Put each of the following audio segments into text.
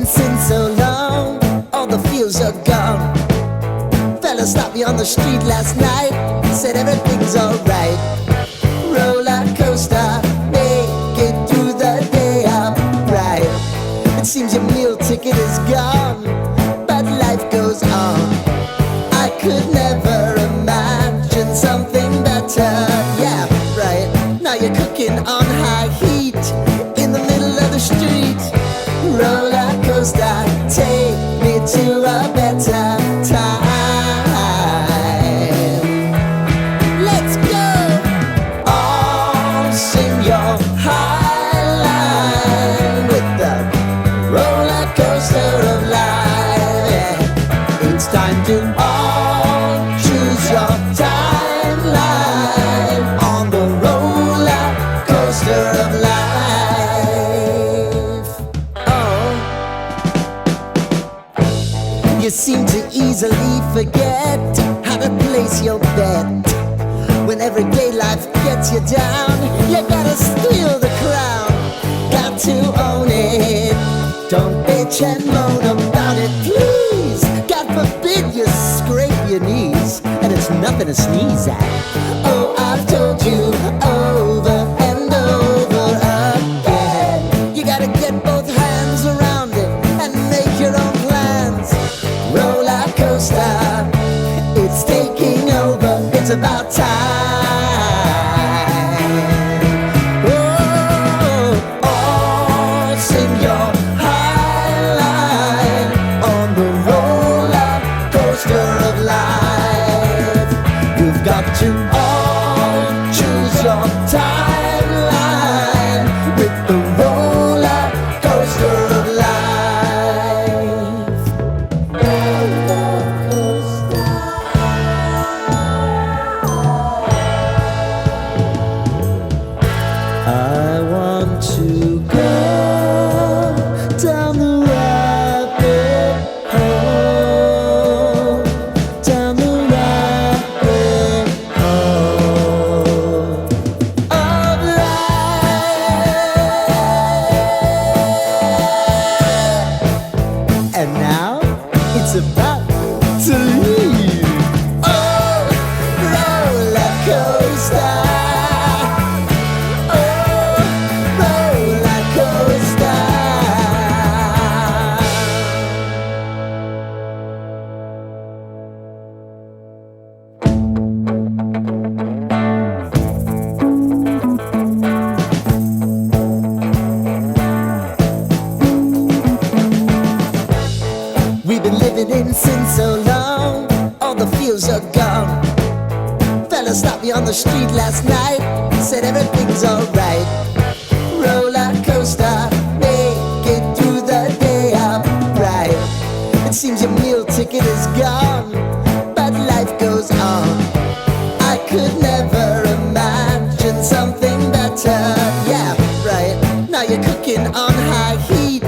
in sin so long, all the feels are gone. Fella stopped me on the street last night, said everything's alright. Roller coaster, make it through the day upright. It seems your meal ticket is gone, but life goes on. I could never imagine something better. Yeah, right. Now you're cooking on high heat in the middle of the street. Roller coaster, take me to a better time. Let's go! All sing your high line with the roller coaster of life. Yeah. It's time to all choose your timeline on the roller coaster of life. You seem to easily forget how to place your bet. When everyday life gets you down, you gotta steal the crown. Got to own it. Don't bitch and moan about it, please. God forbid you scrape your knees, and it's nothing to sneeze at. Oh, I've told you over and over again, you gotta get both hands around it and make your own plans. Roller coaster, it's taking over, it's about time. Oh, all sing your high line on the roller coaster of life. You've got to all choose your timeline with the roller coaster of life. I want to go down the rabbit hole, down the rabbit hole of life. And now it's about to leave. Oh, roller coaster. We've been living in sin so long, all the feels are gone. Fella stopped me on the street last night, said everything's alright. Roller coaster, make it through the day upright. It seems your meal ticket is gone, but life goes on. I could never imagine something better. Yeah, right. Now you're cooking on high heat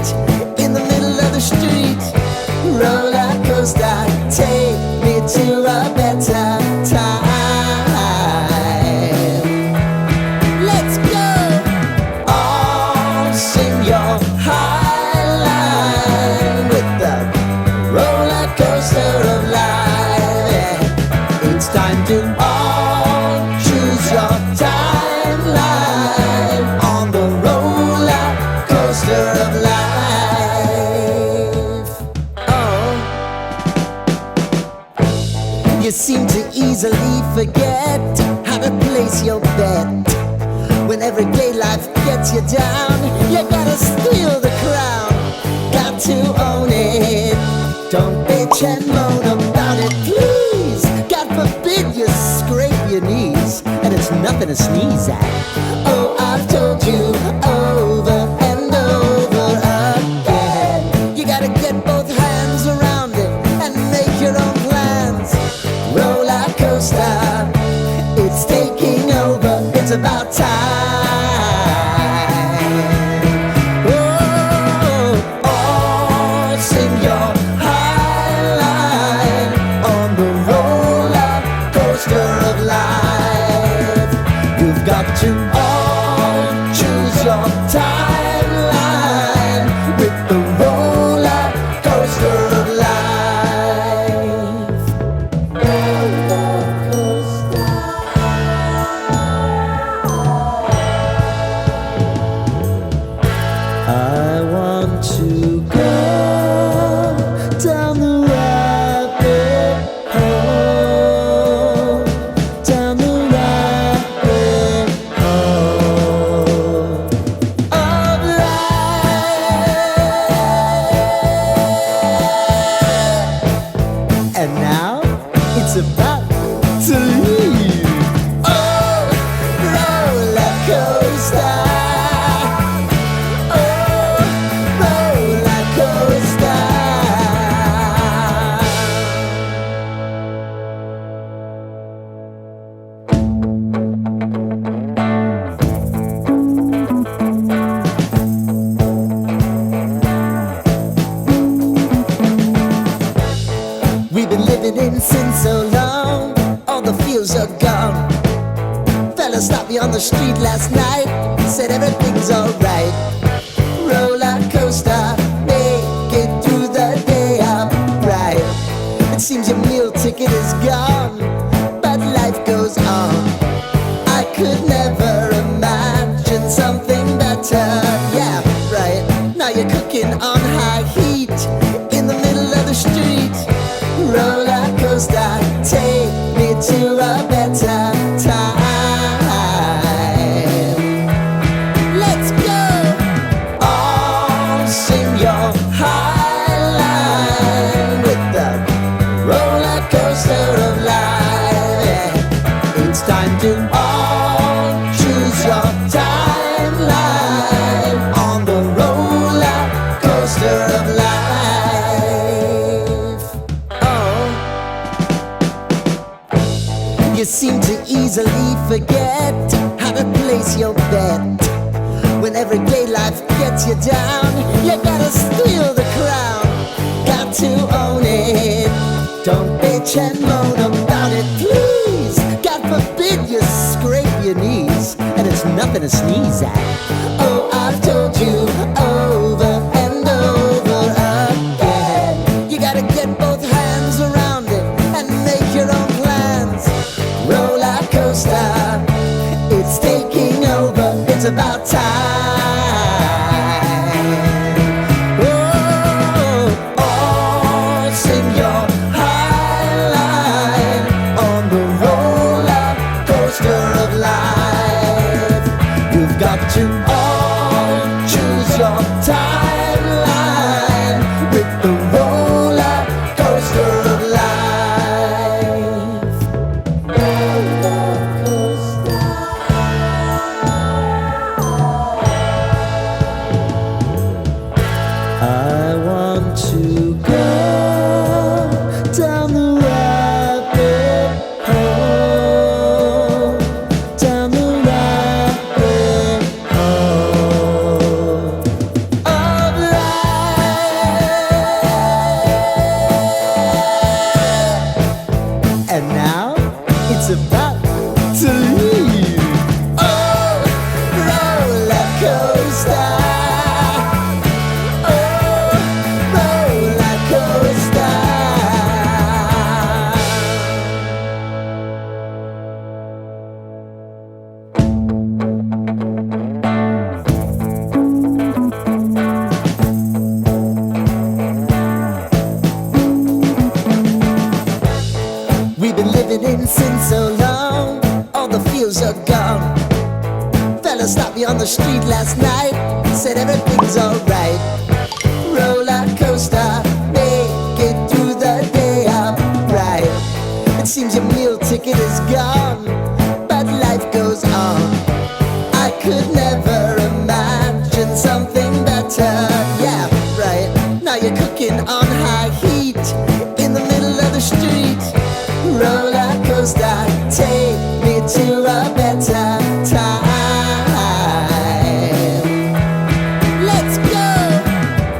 in the middle of the street. Roller coaster, take me to a better time. Let's go! All sing your high line with the roller coaster of life. Yeah. It's time to all choose your timeline on the roller coaster of life. You seem to easily forget how to place your bet. When everyday life gets you down, you gotta steal the crown. Got to own it. Don't bitch and moan about it, please. God forbid you scrape your knees, and it's nothing to sneeze at. Oh, I've told you over and over again, you gotta get both hands around it and make your own plans. Roller coaster, it's taking over, it's about time. Oh, all sing your high line on the roller coaster of life. You've got to all choose I want to go down the rabbit hole, down the rabbit hole of life. And now it's about to leave. Oh, roller coaster. We've been living in sin so long, all the feels are gone. Fella stopped me on the street last night, said everything's alright. Roller coaster, make it through the day upright. It seems your meal ticket is gone, but life goes on. I could never imagine something better. Yeah, right. Now you're cooking on high heat in the middle of the street. Roller coaster, take me to a better time. Let's go! All sing your high line with the roller coaster of life. It's time to all choose your timeline on the roller coaster of life. You seem to easily forget how to place your bet. When everyday life gets you down, you gotta steal the crown. Got to own it. Don't bitch and moan about it, please. God forbid you scrape your knees, and it's nothing to sneeze at. Oh, I've told you over and over again, you gotta get both hands around it and make your own plans. Roller coaster, it's taking over, it's about time. Oh, all sing your high line on the roller coaster of life. You've got to all choose your timeline with the roller coaster of life. I want to go down the rabbit hole, down the rabbit hole of life. And now it's about to leave. Oh, roller coaster. We've been living in sin so long, all the feels are gone. Fella stopped me on the street last night, said everything's alright. Roller coaster, make it through the day upright. It seems your meal ticket is gone, but life goes on. I could never imagine something better. Yeah, right. Now you're cooking on high heat in the middle of the street. Roller coaster, take me to a better time. Let's go!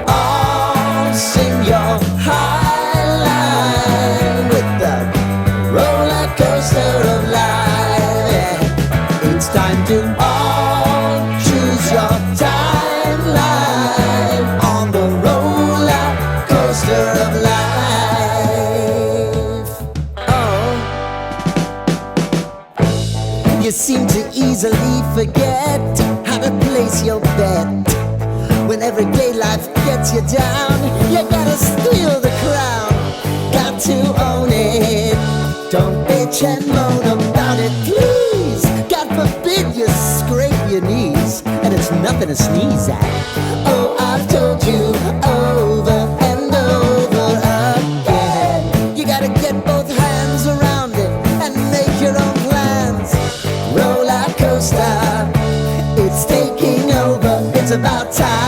All sing your high line with the roller coaster of life. It's time to all choose your timeline on the roller coaster of life. You seem to easily forget how to place your bet. When everyday life gets you down, you gotta steal the crown. Got to own it. Don't bitch and moan about it, please. God forbid you scrape your knees, and it's nothing to sneeze at. Oh, I've told you over and over again, you gotta get both hands around it and make your own plans. Roller coaster, it's taking over, it's about time.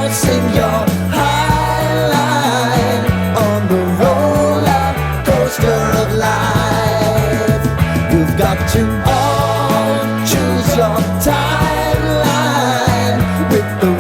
Sing your high line on the roller coaster of life. You've got to all choose your timeline with the